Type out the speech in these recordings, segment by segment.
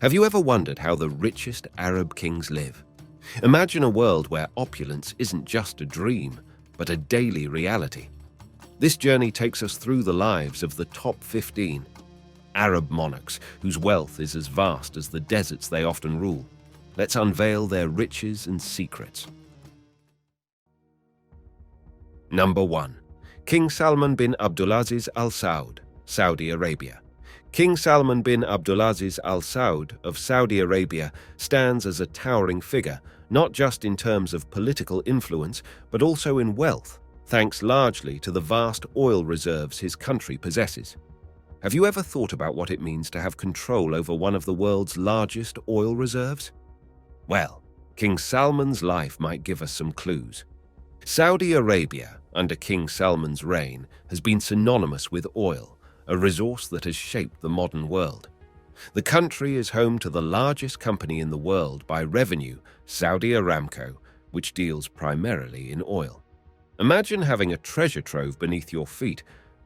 Have you ever wondered how the richest Arab kings live? Imagine a world where opulence isn't just a dream, but a daily reality. This journey takes us through the lives of the top 15 Arab monarchs whose wealth is as vast as the deserts they often rule. Let's unveil their riches and secrets. Number 1. King Salman bin Abdulaziz Al Saud, Saudi Arabia. King Salman bin Abdulaziz Al Saud of Saudi Arabia stands as a towering figure, not just in terms of political influence, but also in wealth, thanks largely to the vast oil reserves his country possesses. Have you ever thought about what it means to have control over one of the world's largest oil reserves? Well, King Salman's life might give us some clues. Saudi Arabia, under King Salman's reign, has been synonymous with oil, a resource that has shaped the modern world. The country is home to the largest company in the world by revenue, Saudi Aramco, which deals primarily in oil. Imagine having a treasure trove beneath your feet.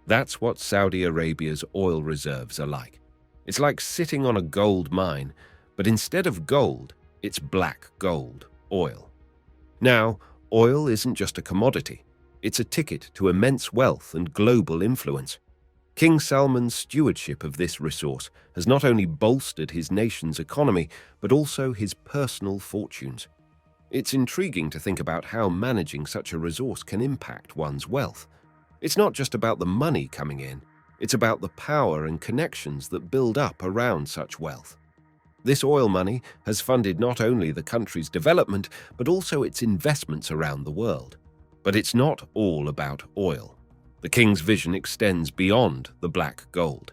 That's what Saudi Arabia's oil reserves are like. It's like sitting on a gold mine, but instead of gold, it's black gold, oil. Now, oil isn't just a commodity. It's a ticket to immense wealth and global influence. King Salman's stewardship of this resource has not only bolstered his nation's economy, but also his personal fortunes. It's intriguing to think about how managing such a resource can impact one's wealth. It's not just about the money coming in, it's about the power and connections that build up around such wealth. This oil money has funded not only the country's development, but also its investments around the world. But it's not all about oil. The king's vision extends beyond the black gold.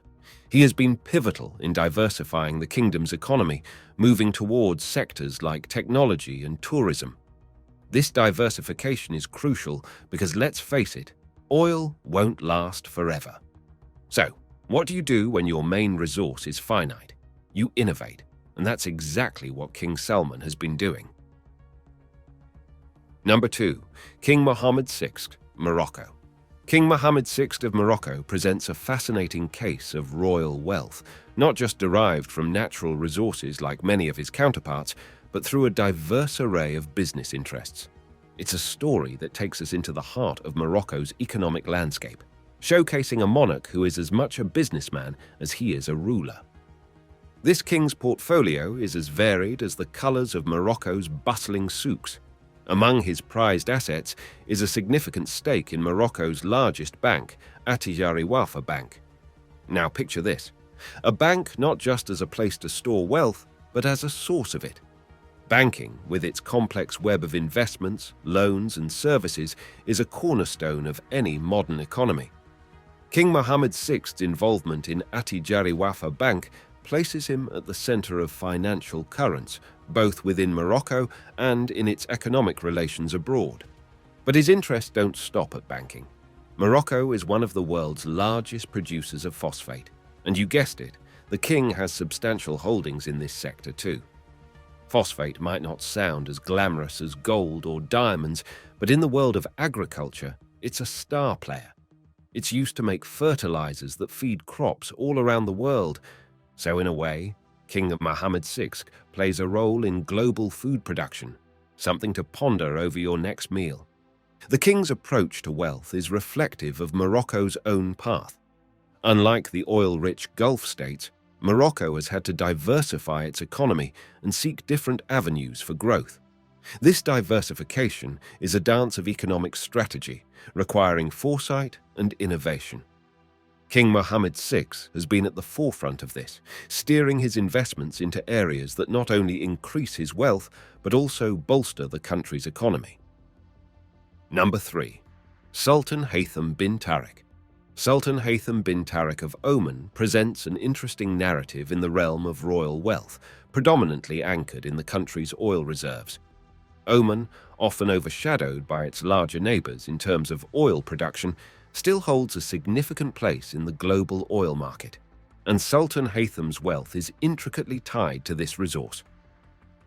He has been pivotal in diversifying the kingdom's economy, moving towards sectors like technology and tourism. This diversification is crucial because, let's face it, oil won't last forever. So, what do you do when your main resource is finite? You innovate, and that's exactly what King Salman has been doing. Number 2. King Mohammed VI, Morocco. King Mohammed VI of Morocco presents a fascinating case of royal wealth, not just derived from natural resources like many of his counterparts, but through a diverse array of business interests. It's a story that takes us into the heart of Morocco's economic landscape, showcasing a monarch who is as much a businessman as he is a ruler. This king's portfolio is as varied as the colors of Morocco's bustling souks. Among his prized assets is a significant stake in Morocco's largest bank, Attijari Wafa Bank. Now picture this, a bank not just as a place to store wealth, but as a source of it. Banking, with its complex web of investments, loans and services, is a cornerstone of any modern economy. King Mohammed VI's involvement in Attijari Wafa Bank places him at the center of financial currents, both within Morocco and in its economic relations abroad. But his interests don't stop at banking. Morocco is one of the world's largest producers of phosphate, and you guessed it, the king has substantial holdings in this sector too. Phosphate might not sound as glamorous as gold or diamonds, but in the world of agriculture, it's a star player. It's used to make fertilizers that feed crops all around the world. So in a way, King Mohammed VI plays a role in global food production, something to ponder over your next meal. The king's approach to wealth is reflective of Morocco's own path. Unlike the oil-rich Gulf states, Morocco has had to diversify its economy and seek different avenues for growth. This diversification is a dance of economic strategy, requiring foresight and innovation. King Mohammed VI has been at the forefront of this, steering his investments into areas that not only increase his wealth, but also bolster the country's economy. Number 3. Sultan Haytham bin Tariq. Sultan Haytham bin Tariq of Oman presents an interesting narrative in the realm of royal wealth, predominantly anchored in the country's oil reserves. Oman, often overshadowed by its larger neighbors in terms of oil production, still holds a significant place in the global oil market, and Sultan Haytham's wealth is intricately tied to this resource.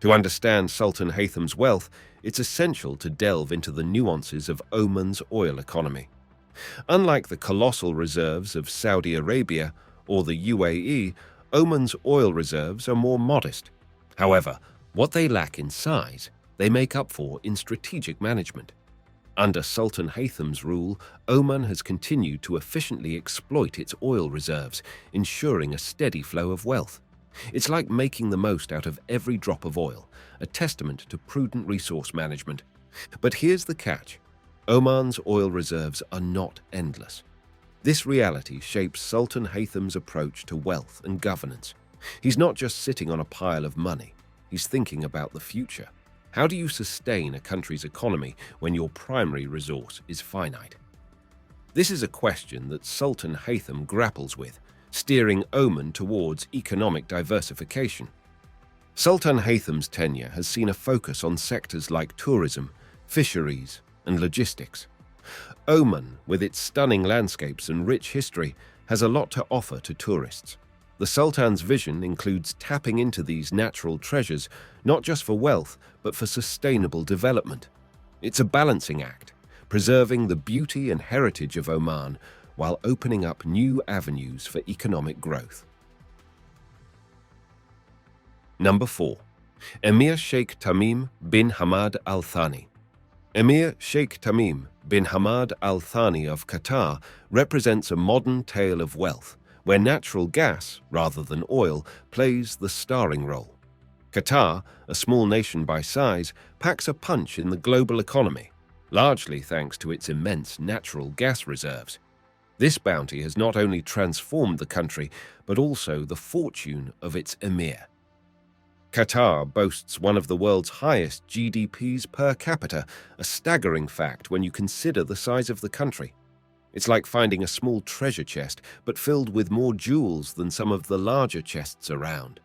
To understand Sultan Haytham's wealth, it's essential to delve into the nuances of Oman's oil economy. Unlike the colossal reserves of Saudi Arabia or the UAE, Oman's oil reserves are more modest. However, what they lack in size, they make up for in strategic management. Under Sultan Haytham's rule, Oman has continued to efficiently exploit its oil reserves, ensuring a steady flow of wealth. It's like making the most out of every drop of oil, a testament to prudent resource management. But here's the catch. Oman's oil reserves are not endless. This reality shapes Sultan Haytham's approach to wealth and governance. He's not just sitting on a pile of money, he's thinking about the future. How do you sustain a country's economy when your primary resource is finite? This is a question that Sultan Haytham grapples with, steering Oman towards economic diversification. Sultan Haytham's tenure has seen a focus on sectors like tourism, fisheries, and logistics. Oman, with its stunning landscapes and rich history, has a lot to offer to tourists. The Sultan's vision includes tapping into these natural treasures, not just for wealth, but for sustainable development. It's a balancing act, preserving the beauty and heritage of Oman while opening up new avenues for economic growth. Number 4. Emir Sheikh Tamim bin Hamad Al Thani. Emir Sheikh Tamim bin Hamad Al Thani of Qatar represents a modern tale of wealth, where natural gas, rather than oil, plays the starring role. Qatar, a small nation by size, packs a punch in the global economy, largely thanks to its immense natural gas reserves. This bounty has not only transformed the country, but also the fortune of its emir. Qatar boasts one of the world's highest GDPs per capita, a staggering fact when you consider the size of the country. It's like finding a small treasure chest, but filled with more jewels than some of the larger chests around.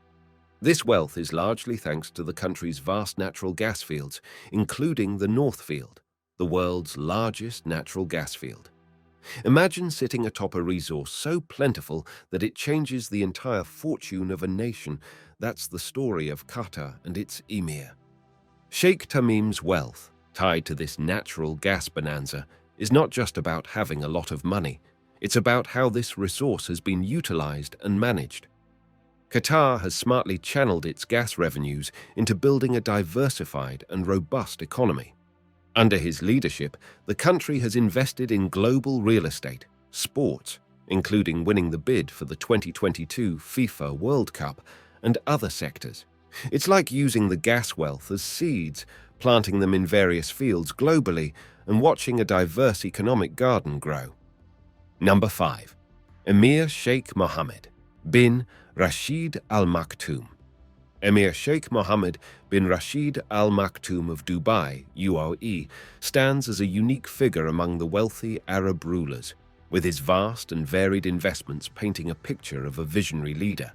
This wealth is largely thanks to the country's vast natural gas fields, including the North Field, the world's largest natural gas field. Imagine sitting atop a resource so plentiful that it changes the entire fortune of a nation. That's the story of Qatar and its emir. Sheikh Tamim's wealth, tied to this natural gas bonanza, is not just about having a lot of money. It's about how this resource has been utilized and managed. Qatar has smartly channeled its gas revenues into building a diversified and robust economy. Under his leadership, the country has invested in global real estate, sports, including winning the bid for the 2022 FIFA World Cup, and other sectors. It's like using the gas wealth as seeds, planting them in various fields globally, and watching a diverse economic garden grow. Number 5. Emir Sheikh Mohammed bin Rashid Al Maktoum. Emir Sheikh Mohammed bin Rashid Al Maktoum of Dubai, UAE, stands as a unique figure among the wealthy Arab rulers, with his vast and varied investments painting a picture of a visionary leader.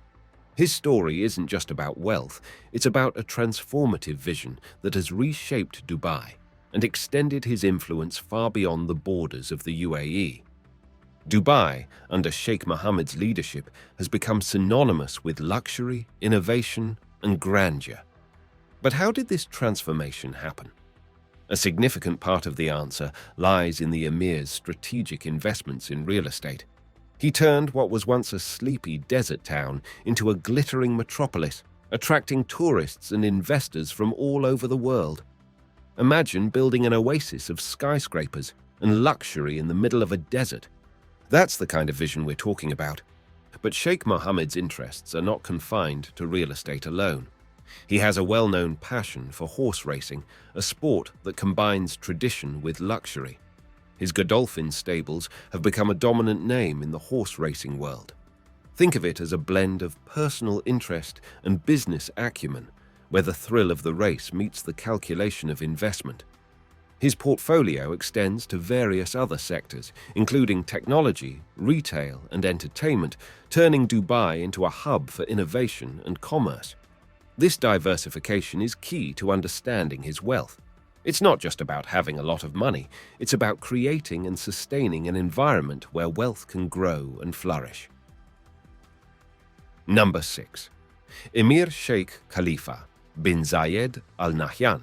His story isn't just about wealth, it's about a transformative vision that has reshaped Dubai and extended his influence far beyond the borders of the UAE. Dubai, under Sheikh Mohammed's leadership, has become synonymous with luxury, innovation, and grandeur. But how did this transformation happen? A significant part of the answer lies in the emir's strategic investments in real estate. He turned what was once a sleepy desert town into a glittering metropolis, attracting tourists and investors from all over the world. Imagine building an oasis of skyscrapers and luxury in the middle of a desert. That's the kind of vision we're talking about. But Sheikh Mohammed's interests are not confined to real estate alone. He has a well-known passion for horse racing, a sport that combines tradition with luxury. His Godolphin stables have become a dominant name in the horse racing world. Think of it as a blend of personal interest and business acumen, where the thrill of the race meets the calculation of investment. His portfolio extends to various other sectors, including technology, retail, and entertainment, turning Dubai into a hub for innovation and commerce. This diversification is key to understanding his wealth. It's not just about having a lot of money, it's about creating and sustaining an environment where wealth can grow and flourish. Number 6. Emir Sheikh Khalifa bin Zayed Al Nahyan,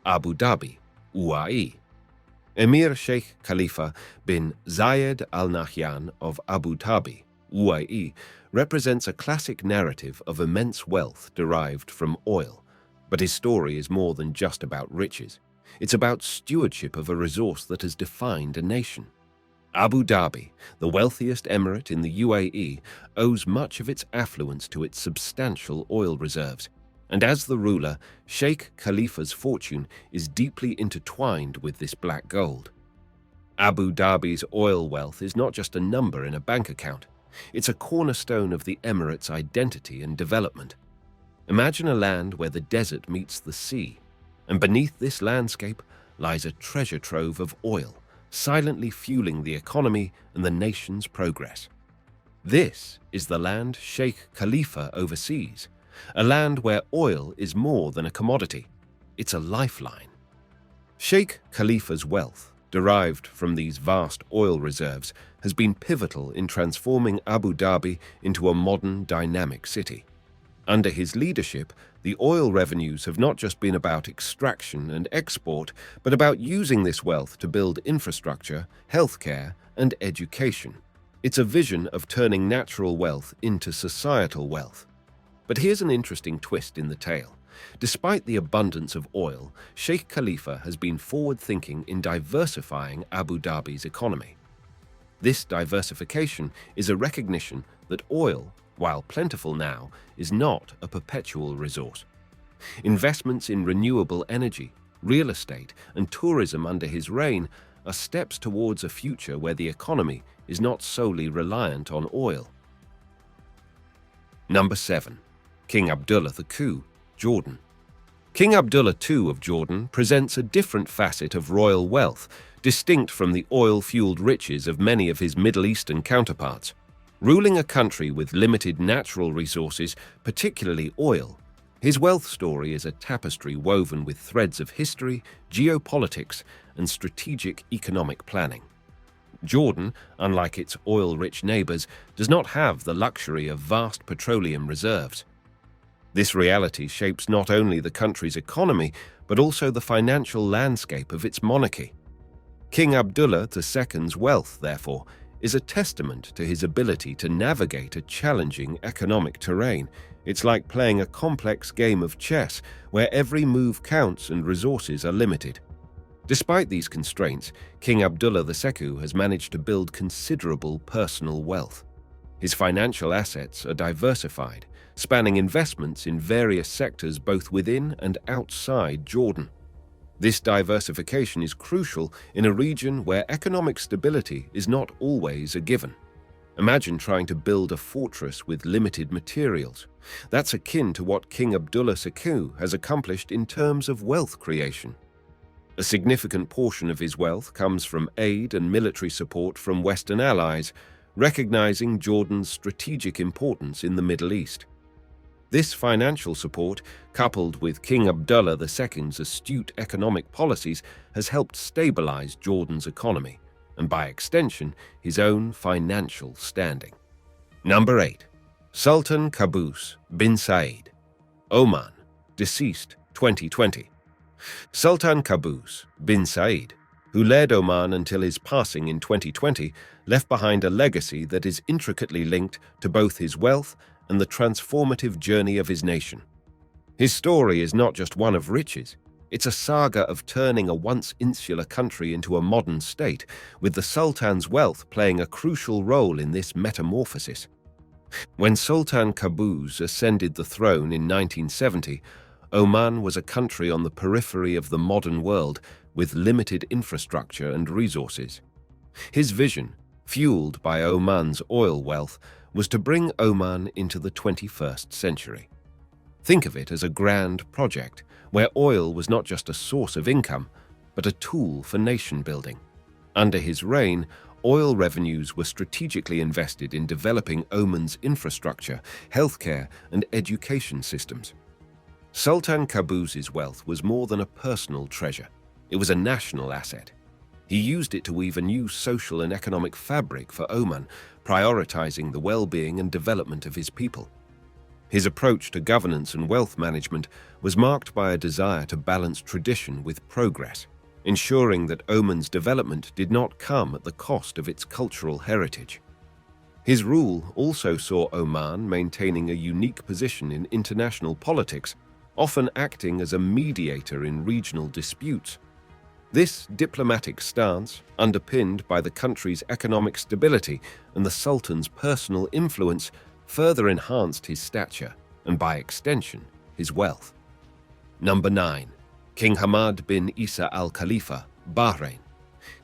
Abu Dhabi, UAE. Emir Sheikh Khalifa bin Zayed Al Nahyan of Abu Dhabi, UAE, represents a classic narrative of immense wealth derived from oil. But his story is more than just about riches. It's about stewardship of a resource that has defined a nation. Abu Dhabi, the wealthiest emirate in the UAE, owes much of its affluence to its substantial oil reserves. And as the ruler, Sheikh Khalifa's fortune is deeply intertwined with this black gold. Abu Dhabi's oil wealth is not just a number in a bank account. It's a cornerstone of the emirate's identity and development. Imagine a land where the desert meets the sea, and beneath this landscape lies a treasure trove of oil, silently fueling the economy and the nation's progress. This is the land Sheikh Khalifa oversees, a land where oil is more than a commodity. It's a lifeline. Sheikh Khalifa's wealth, derived from these vast oil reserves, has been pivotal in transforming Abu Dhabi into a modern, dynamic city. Under his leadership, the oil revenues have not just been about extraction and export, but about using this wealth to build infrastructure, healthcare, and education. It's a vision of turning natural wealth into societal wealth. But here's an interesting twist in the tale. Despite the abundance of oil, Sheikh Khalifa has been forward-thinking in diversifying Abu Dhabi's economy. This diversification is a recognition that oil, while plentiful now, is not a perpetual resource. Investments in renewable energy, real estate, and tourism under his reign are steps towards a future where the economy is not solely reliant on oil. Number 7. King Abdullah II, Jordan. King Abdullah II of Jordan presents a different facet of royal wealth, distinct from the oil-fueled riches of many of his Middle Eastern counterparts. Ruling a country with limited natural resources, particularly oil, his wealth story is a tapestry woven with threads of history, geopolitics, and strategic economic planning. Jordan, unlike its oil-rich neighbors, does not have the luxury of vast petroleum reserves. This reality shapes not only the country's economy, but also the financial landscape of its monarchy. King Abdullah II's wealth, therefore, is a testament to his ability to navigate a challenging economic terrain. It's like playing a complex game of chess where every move counts and resources are limited. Despite these constraints, King Abdullah II has managed to build considerable personal wealth. His financial assets are diversified, spanning investments in various sectors both within and outside Jordan. This diversification is crucial in a region where economic stability is not always a given. Imagine trying to build a fortress with limited materials. That's akin to what King Abdullah II has accomplished in terms of wealth creation. A significant portion of his wealth comes from aid and military support from Western allies, recognizing Jordan's strategic importance in the Middle East. This financial support, coupled with King Abdullah II's astute economic policies, has helped stabilize Jordan's economy, and by extension, his own financial standing. Number 8. Sultan Qaboos bin Said, Oman, deceased 2020. Sultan Qaboos bin Said, who led Oman until his passing in 2020, left behind a legacy that is intricately linked to both his wealth and the transformative journey of his nation. His story is not just one of riches, it's a saga of turning a once insular country into a modern state, with the Sultan's wealth playing a crucial role in this metamorphosis. When Sultan Qaboos ascended the throne in 1970, Oman was a country on the periphery of the modern world with limited infrastructure and resources. His vision, fueled by Oman's oil wealth, was to bring Oman into the 21st century. Think of it as a grand project where oil was not just a source of income, but a tool for nation building. Under his reign, oil revenues were strategically invested in developing Oman's infrastructure, healthcare, and education systems. Sultan Qaboos's wealth was more than a personal treasure. It was a national asset. He used it to weave a new social and economic fabric for Oman, prioritizing the well-being and development of his people. His approach to governance and wealth management was marked by a desire to balance tradition with progress, ensuring that Oman's development did not come at the cost of its cultural heritage. His rule also saw Oman maintaining a unique position in international politics, often acting as a mediator in regional disputes. This diplomatic stance, underpinned by the country's economic stability and the Sultan's personal influence, further enhanced his stature and, by extension, his wealth. Number 9. King Hamad bin Isa al-Khalifa, Bahrain.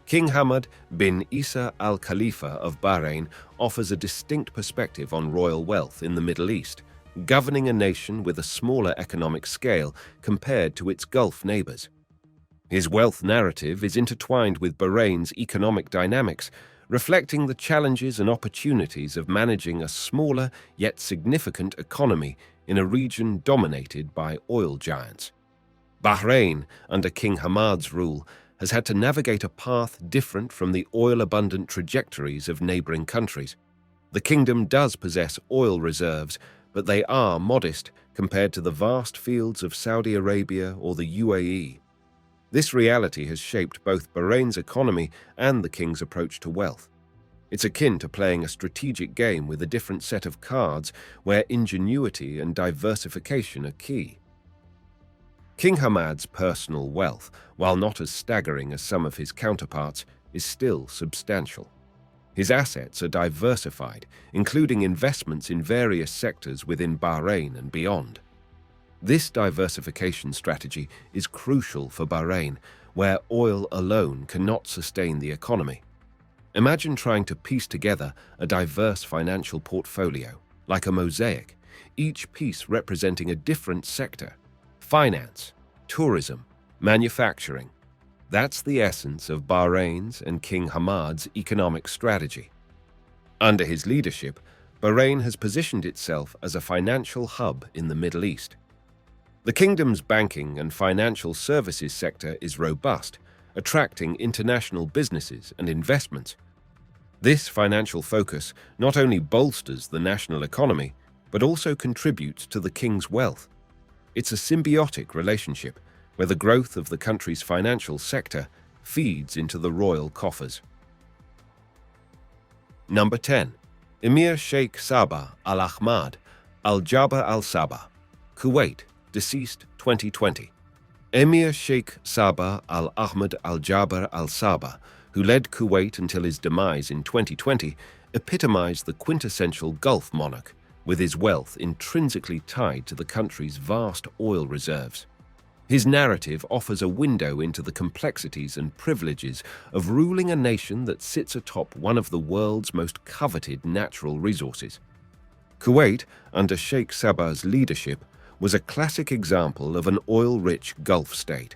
King Hamad bin Isa al-Khalifa of Bahrain offers a distinct perspective on royal wealth in the Middle East, governing a nation with a smaller economic scale compared to its Gulf neighbors. His wealth narrative is intertwined with Bahrain's economic dynamics, reflecting the challenges and opportunities of managing a smaller yet significant economy in a region dominated by oil giants. Bahrain, under King Hamad's rule, has had to navigate a path different from the oil-abundant trajectories of neighboring countries. The kingdom does possess oil reserves, but they are modest compared to the vast fields of Saudi Arabia or the UAE. This reality has shaped both Bahrain's economy and the king's approach to wealth. It's akin to playing a strategic game with a different set of cards where ingenuity and diversification are key. King Hamad's personal wealth, while not as staggering as some of his counterparts, is still substantial. His assets are diversified, including investments in various sectors within Bahrain and beyond. This diversification strategy is crucial for Bahrain, where oil alone cannot sustain the economy. Imagine trying to piece together a diverse financial portfolio, like a mosaic, each piece representing a different sector: finance, tourism, manufacturing. That's the essence of Bahrain's and King Hamad's economic strategy. Under his leadership, Bahrain has positioned itself as a financial hub in the Middle East. The kingdom's banking and financial services sector is robust, attracting international businesses and investments. This financial focus not only bolsters the national economy, but also contributes to the king's wealth. It's a symbiotic relationship where the growth of the country's financial sector feeds into the royal coffers. Number 10. Emir Sheikh Sabah Al Ahmad Al Jaber Al Sabah, Kuwait, deceased 2020. Emir Sheikh Sabah Al Ahmad Al Jaber Al Sabah, who led Kuwait until his demise in 2020, epitomized the quintessential Gulf monarch, with his wealth intrinsically tied to the country's vast oil reserves. His narrative offers a window into the complexities and privileges of ruling a nation that sits atop one of the world's most coveted natural resources. Kuwait, under Sheikh Sabah's leadership, was a classic example of an oil-rich Gulf state.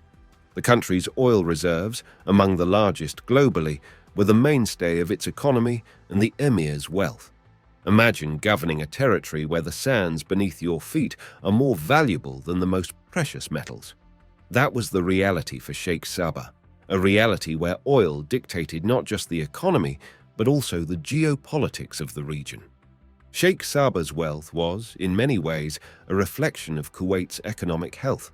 The country's oil reserves, among the largest globally, were the mainstay of its economy and the emir's wealth. Imagine governing a territory where the sands beneath your feet are more valuable than the most precious metals. That was the reality for Sheikh Sabah, a reality where oil dictated not just the economy, but also the geopolitics of the region. Sheikh Sabah's wealth was, in many ways, a reflection of Kuwait's economic health.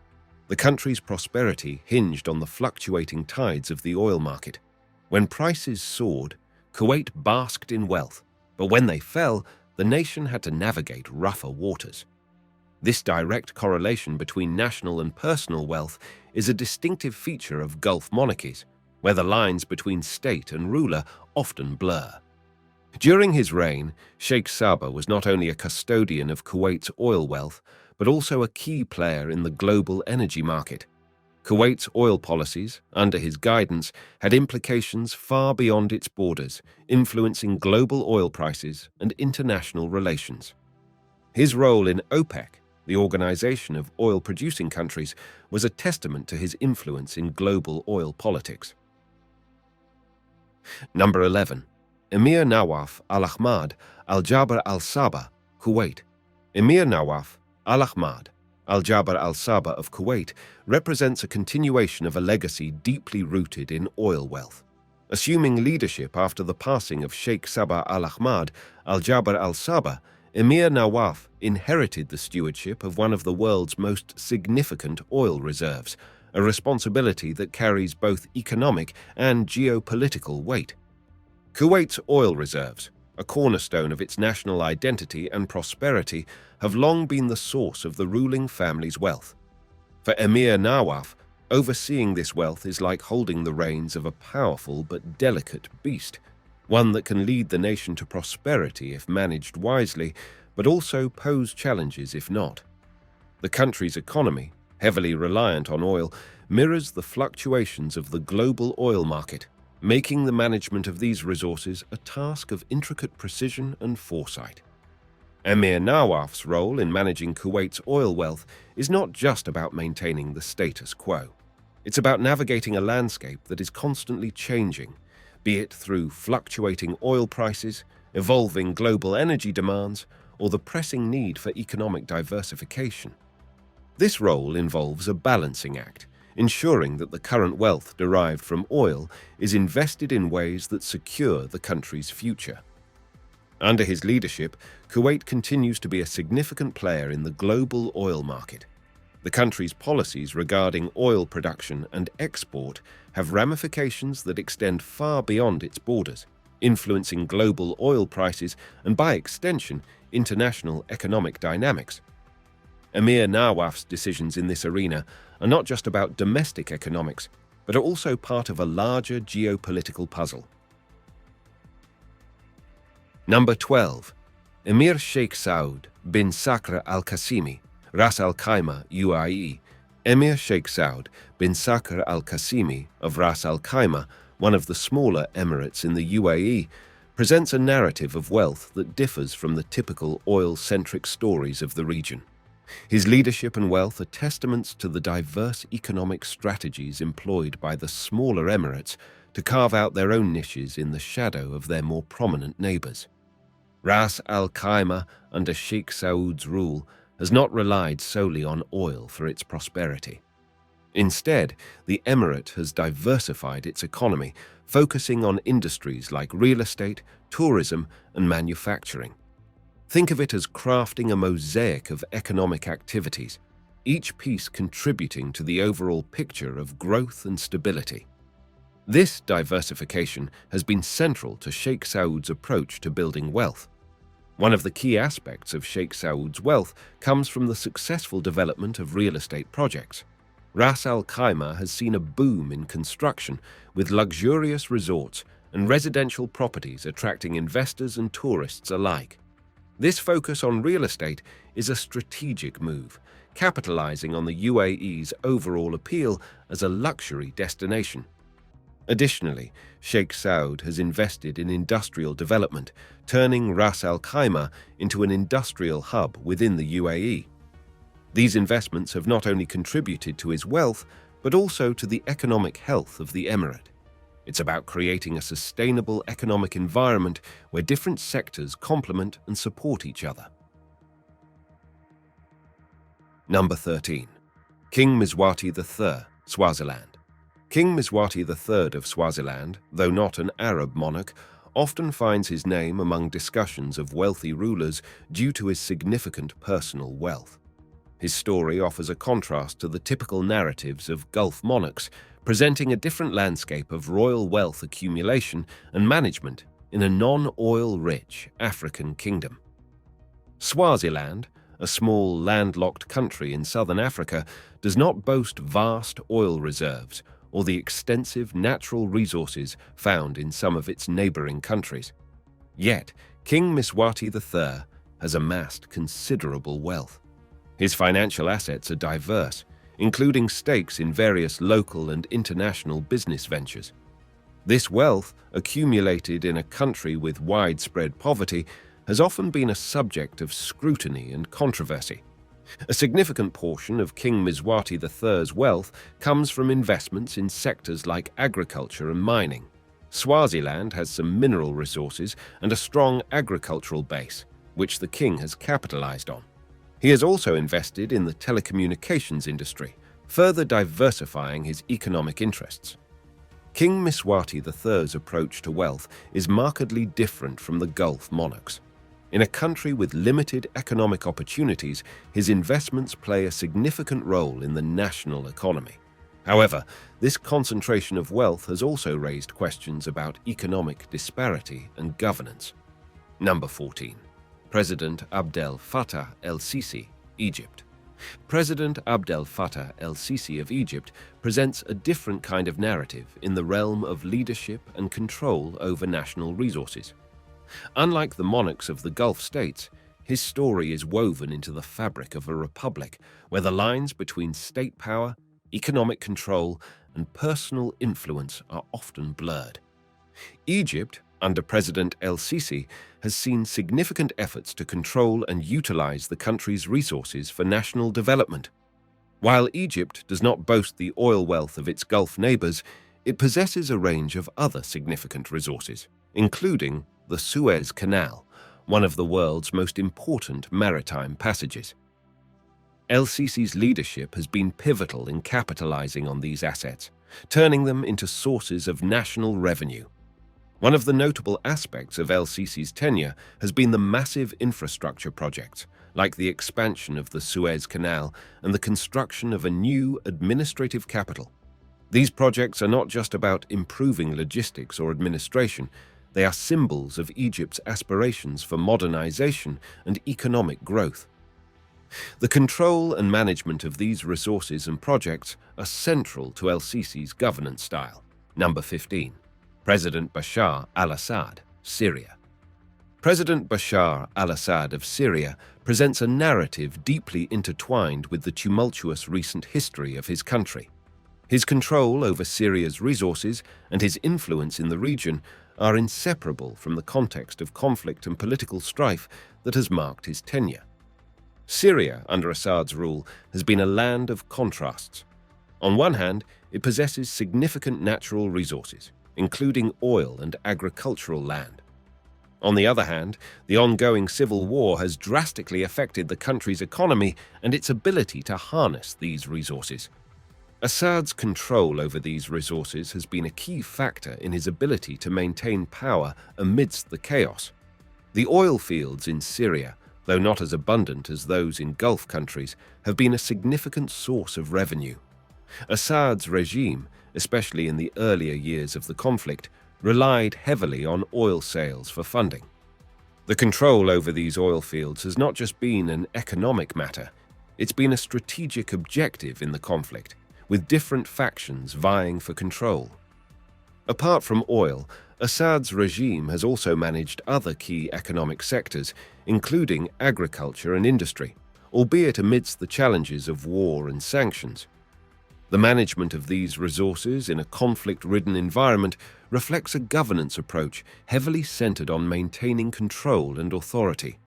The country's prosperity hinged on the fluctuating tides of the oil market. When prices soared, Kuwait basked in wealth, but when they fell, the nation had to navigate rougher waters. This direct correlation between national and personal wealth is a distinctive feature of Gulf monarchies, where the lines between state and ruler often blur. During his reign, Sheikh Sabah was not only a custodian of Kuwait's oil wealth, but also a key player in the global energy market. Kuwait's oil policies, under his guidance, had implications far beyond its borders, influencing global oil prices and international relations. His role in OPEC, the Organization of Oil-Producing Countries, was a testament to his influence in global oil politics. Number 11. Emir Nawaf Al Ahmad Al Jaber Al Sabah, Kuwait. Emir Nawaf Al Ahmad Al Jaber Al Sabah of Kuwait represents a continuation of a legacy deeply rooted in oil wealth. Assuming leadership after the passing of Sheikh Sabah Al Ahmad Al Jaber Al Sabah, Emir Nawaf inherited the stewardship of one of the world's most significant oil reserves, a responsibility that carries both economic and geopolitical weight. Kuwait's oil reserves, a cornerstone of its national identity and prosperity, have long been the source of the ruling family's wealth. For Emir Nawaf, overseeing this wealth is like holding the reins of a powerful but delicate beast, one that can lead the nation to prosperity if managed wisely, but also pose challenges if not. The country's economy, heavily reliant on oil, mirrors the fluctuations of the global oil market, making the management of these resources a task of intricate precision and foresight. Emir Nawaf's role in managing Kuwait's oil wealth is not just about maintaining the status quo. It's about navigating a landscape that is constantly changing, be it through fluctuating oil prices, evolving global energy demands, or the pressing need for economic diversification. This role involves a balancing act, ensuring that the current wealth derived from oil is invested in ways that secure the country's future. Under his leadership, Kuwait continues to be a significant player in the global oil market. The country's policies regarding oil production and export have ramifications that extend far beyond its borders, influencing global oil prices and, by extension, international economic dynamics. Emir Nawaf's decisions in this arena are not just about domestic economics, but are also part of a larger geopolitical puzzle. Number 12. Emir Sheikh Saud bin Sakr al-Qasimi, Ras Al Khaimah, UAE. Emir Sheikh Saud bin Sakr al-Qasimi of Ras Al Khaimah, one of the smaller emirates in the UAE, presents a narrative of wealth that differs from the typical oil-centric stories of the region. His leadership and wealth are testaments to the diverse economic strategies employed by the smaller emirates to carve out their own niches in the shadow of their more prominent neighbors. Ras Al Khaimah, under Sheikh Saud's rule, has not relied solely on oil for its prosperity. Instead, the emirate has diversified its economy, focusing on industries like real estate, tourism, and manufacturing. Think of it as crafting a mosaic of economic activities, each piece contributing to the overall picture of growth and stability. This diversification has been central to Sheikh Saud's approach to building wealth. One of the key aspects of Sheikh Saud's wealth comes from the successful development of real estate projects. Ras Al Khaimah has seen a boom in construction, with luxurious resorts and residential properties attracting investors and tourists alike. This focus on real estate is a strategic move, capitalizing on the UAE's overall appeal as a luxury destination. Additionally, Sheikh Saud has invested in industrial development, turning Ras Al Khaimah into an industrial hub within the UAE. These investments have not only contributed to his wealth, but also to the economic health of the emirate. It's about creating a sustainable economic environment where different sectors complement and support each other. Number 13. King Mswati III, Swaziland. King Mswati III of Swaziland, though not an Arab monarch, often finds his name among discussions of wealthy rulers due to his significant personal wealth. His story offers a contrast to the typical narratives of Gulf monarchs, presenting a different landscape of royal wealth accumulation and management in a non-oil-rich African kingdom. Swaziland, a small landlocked country in southern Africa, does not boast vast oil reserves or the extensive natural resources found in some of its neighboring countries. Yet, King Mswati III has amassed considerable wealth. His financial assets are diverse, including stakes in various local and international business ventures. This wealth, accumulated in a country with widespread poverty, has often been a subject of scrutiny and controversy. A significant portion of King Mswati III's wealth comes from investments in sectors like agriculture and mining. Swaziland has some mineral resources and a strong agricultural base, which the king has capitalized on. He has also invested in the telecommunications industry, further diversifying his economic interests. King Mswati III's approach to wealth is markedly different from the Gulf monarchs. In a country with limited economic opportunities, his investments play a significant role in the national economy. However, this concentration of wealth has also raised questions about economic disparity and governance. Number 14. President Abdel Fattah el-Sisi, Egypt. President Abdel Fattah el-Sisi of Egypt presents a different kind of narrative in the realm of leadership and control over national resources. Unlike the monarchs of the Gulf states, his story is woven into the fabric of a republic where the lines between state power, economic control, and personal influence are often blurred. Egypt, under President el-Sisi, has seen significant efforts to control and utilize the country's resources for national development. While Egypt does not boast the oil wealth of its Gulf neighbors, it possesses a range of other significant resources, including the Suez Canal, one of the world's most important maritime passages. El-Sisi's leadership has been pivotal in capitalizing on these assets, turning them into sources of national revenue. One of the notable aspects of el-Sisi's tenure has been the massive infrastructure projects, like the expansion of the Suez Canal and the construction of a new administrative capital. These projects are not just about improving logistics or administration, they are symbols of Egypt's aspirations for modernization and economic growth. The control and management of these resources and projects are central to el-Sisi's governance style. Number 15. President Bashar al-Assad, Syria. President Bashar al-Assad of Syria presents a narrative deeply intertwined with the tumultuous recent history of his country. His control over Syria's resources and his influence in the region are inseparable from the context of conflict and political strife that has marked his tenure. Syria, under Assad's rule, has been a land of contrasts. On one hand, it possesses significant natural resources, including oil and agricultural land. On the other hand, the ongoing civil war has drastically affected the country's economy and its ability to harness these resources. Assad's control over these resources has been a key factor in his ability to maintain power amidst the chaos. The oil fields in Syria, though not as abundant as those in Gulf countries, have been a significant source of revenue. Assad's regime, especially in the earlier years of the conflict, relied heavily on oil sales for funding. The control over these oil fields has not just been an economic matter, it's been a strategic objective in the conflict, with different factions vying for control. Apart from oil, Assad's regime has also managed other key economic sectors, including agriculture and industry, albeit amidst the challenges of war and sanctions. The management of these resources in a conflict-ridden environment reflects a governance approach heavily centered on maintaining control and authority.